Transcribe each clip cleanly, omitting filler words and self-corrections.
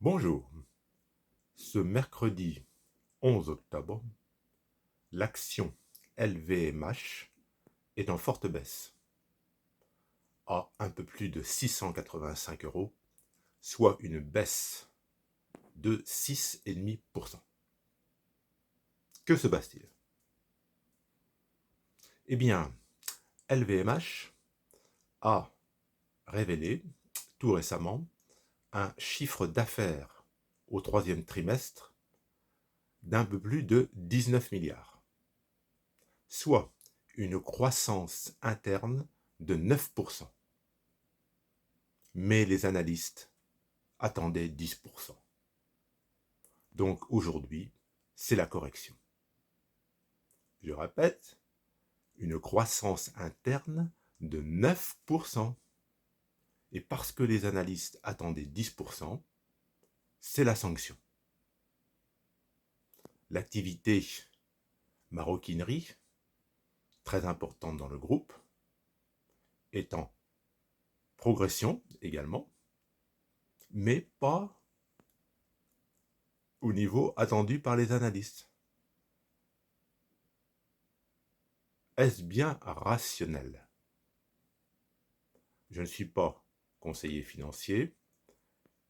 Bonjour. Ce mercredi 11 octobre, l'action LVMH est en forte baisse, à un peu plus de 685 euros, soit une baisse de 6,5%. Que se passe-t-il? Eh bien, LVMH a révélé tout récemment un chiffre d'affaires au troisième trimestre d'un peu plus de 19 milliards, soit une croissance interne de 9%. Mais les analystes attendaient 10%. Donc aujourd'hui, c'est la correction. Je répète, une croissance interne de 9%. Et parce que les analystes attendaient 10%, c'est la sanction. L'activité maroquinerie, très importante dans le groupe, est en progression également, mais pas au niveau attendu par les analystes. Est-ce bien rationnel? Je ne suis pas conseiller financier.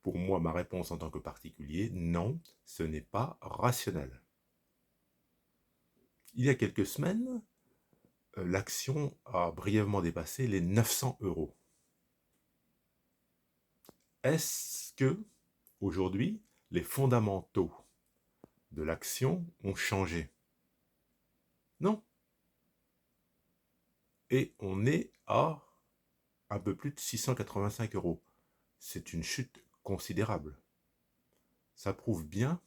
Pour moi, ma réponse en tant que particulier, non, ce n'est pas rationnel. Il y a quelques semaines, l'action a brièvement dépassé les 900 euros. Est-ce que, aujourd'hui, les fondamentaux de l'action ont changé? Non. Et on est à un peu plus de 685 euros. C'est une chute considérable. Ça prouve bien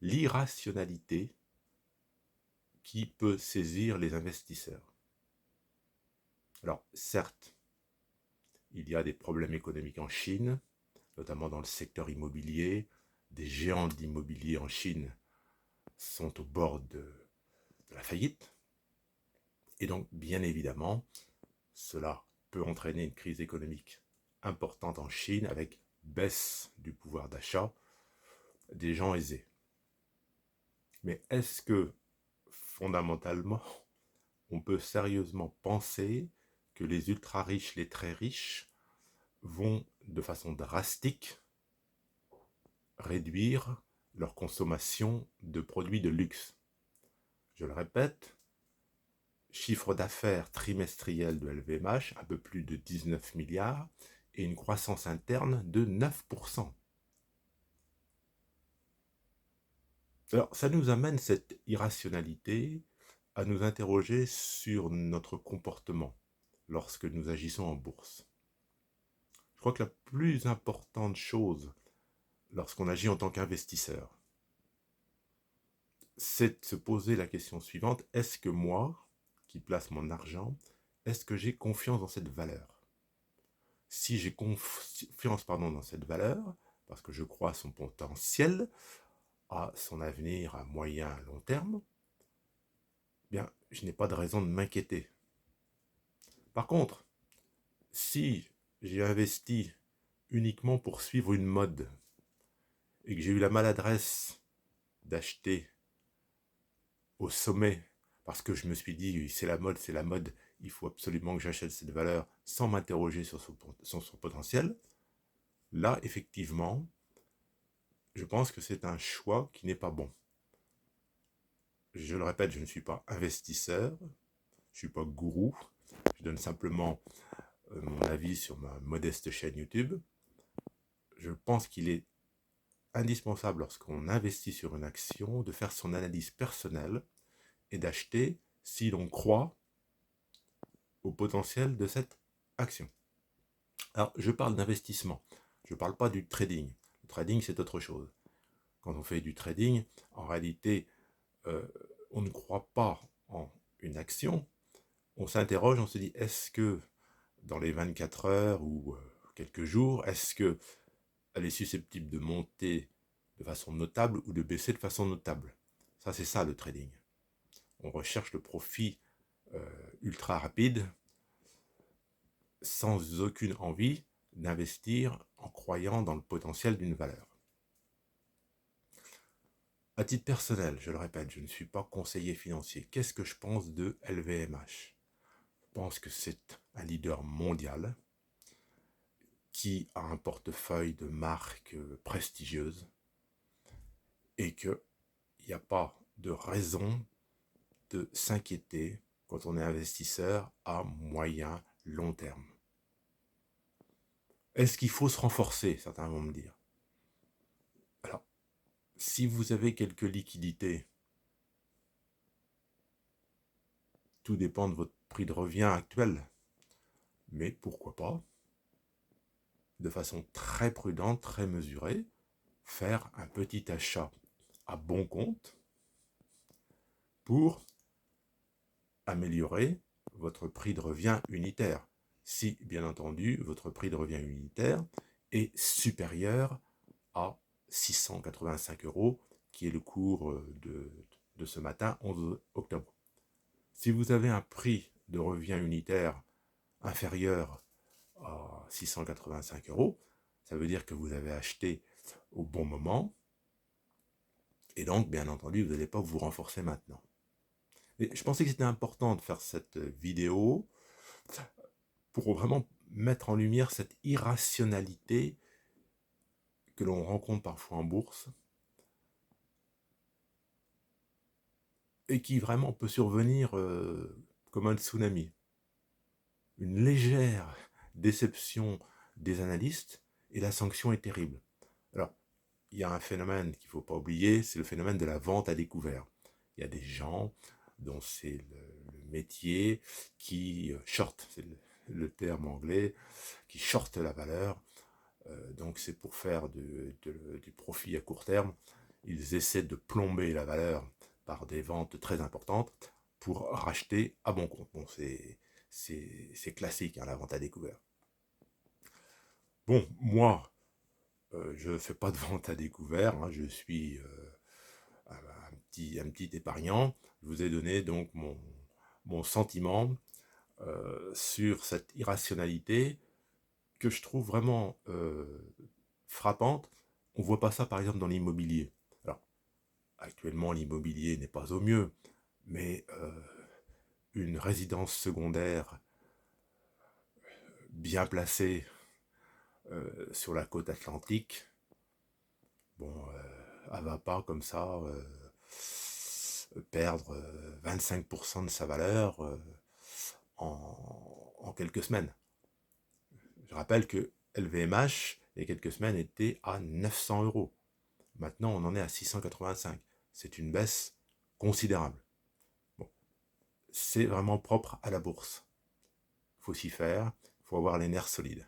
l'irrationalité qui peut saisir les investisseurs. Alors, certes, il y a des problèmes économiques en Chine, notamment dans le secteur immobilier. Des géants d'immobilier en Chine sont au bord de la faillite. Et donc, bien évidemment, cela peut entraîner une crise économique importante en Chine avec baisse du pouvoir d'achat des gens aisés. Mais est-ce que, fondamentalement, on peut sérieusement penser que les ultra-riches, les très riches, vont de façon drastique réduire leur consommation de produits de luxe? Je le répète, chiffre d'affaires trimestriel de LVMH, un peu plus de 19 milliards, et une croissance interne de 9%. Alors, ça nous amène cette irrationalité à nous interroger sur notre comportement lorsque nous agissons en bourse. Je crois que la plus importante chose lorsqu'on agit en tant qu'investisseur, c'est de se poser la question suivante: est-ce que moi, qui place mon argent, est-ce que j'ai confiance dans cette valeur? Si j'ai confiance dans cette valeur, parce que je crois à son potentiel, à son avenir à moyen à long terme, bien, je n'ai pas de raison de m'inquiéter. Par contre, si j'ai investi uniquement pour suivre une mode et que j'ai eu la maladresse d'acheter au sommet parce que je me suis dit c'est la mode, il faut absolument que j'achète cette valeur sans m'interroger sur son potentiel, là effectivement, je pense que c'est un choix qui n'est pas bon. Je le répète, je ne suis pas investisseur, je ne suis pas gourou, je donne simplement mon avis sur ma modeste chaîne YouTube. Je pense qu'il est indispensable lorsqu'on investit sur une action de faire son analyse personnelle et d'acheter si l'on croit au potentiel de cette action. Alors, je parle d'investissement, je ne parle pas du trading. Le trading, c'est autre chose. Quand on fait du trading, en réalité, on ne croit pas en une action, on s'interroge, on se dit, est-ce que dans les 24 heures ou quelques jours, est-ce qu'elle est susceptible de monter de façon notable ou de baisser de façon notable? Ça, c'est ça le trading. On recherche le profit ultra rapide, sans aucune envie d'investir en croyant dans le potentiel d'une valeur. À titre personnel, je le répète, je ne suis pas conseiller financier. Qu'est-ce que je pense de LVMH? Je pense que c'est un leader mondial qui a un portefeuille de marques prestigieuses et qu'il n'y a pas de raison de s'inquiéter quand on est investisseur à moyen, long terme. Est-ce qu'il faut se renforcer? Certains vont me dire. Alors, si vous avez quelques liquidités, tout dépend de votre prix de revient actuel, mais pourquoi pas, de façon très prudente, très mesurée, faire un petit achat à bon compte pour améliorer votre prix de revient unitaire. Si, bien entendu, votre prix de revient unitaire est supérieur à 685 €, qui est le cours de ce matin, 11 octobre. Si vous avez un prix de revient unitaire inférieur à 685 €, ça veut dire que vous avez acheté au bon moment, et donc, bien entendu, vous n'allez pas vous renforcer maintenant. Et je pensais que c'était important de faire cette vidéo pour vraiment mettre en lumière cette irrationalité que l'on rencontre parfois en bourse et qui vraiment peut survenir comme un tsunami. Une légère déception des analystes et la sanction est terrible. Alors, il y a un phénomène qu'il ne faut pas oublier, c'est le phénomène de la vente à découvert. Il y a des gens dont c'est le métier qui short, c'est le terme anglais, qui short la valeur. Donc c'est pour faire du profit à court terme. Ils essaient de plomber la valeur par des ventes très importantes pour racheter à bon compte. Bon, c'est classique, hein, la vente à découvert. Bon, moi, je ne fais pas de vente à découvert, hein, je suis un petit épargnant. Je vous ai donné donc mon sentiment sur cette irrationalité que je trouve vraiment frappante. On ne voit pas ça par exemple dans l'immobilier. Alors, actuellement, l'immobilier n'est pas au mieux, mais une résidence secondaire bien placée sur la côte atlantique, bon, elle va pas comme ça perdre 25% de sa valeur en quelques semaines. Je rappelle que LVMH, il y a quelques semaines, était à 900 €. Maintenant, on en est à 685. C'est une baisse considérable. Bon, c'est vraiment propre à la bourse. Il faut s'y faire, il faut avoir les nerfs solides.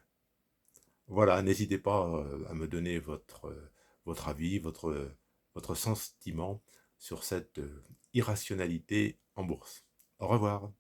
Voilà, n'hésitez pas à me donner votre avis, votre sentiment sur cette irrationalité en bourse. Au revoir.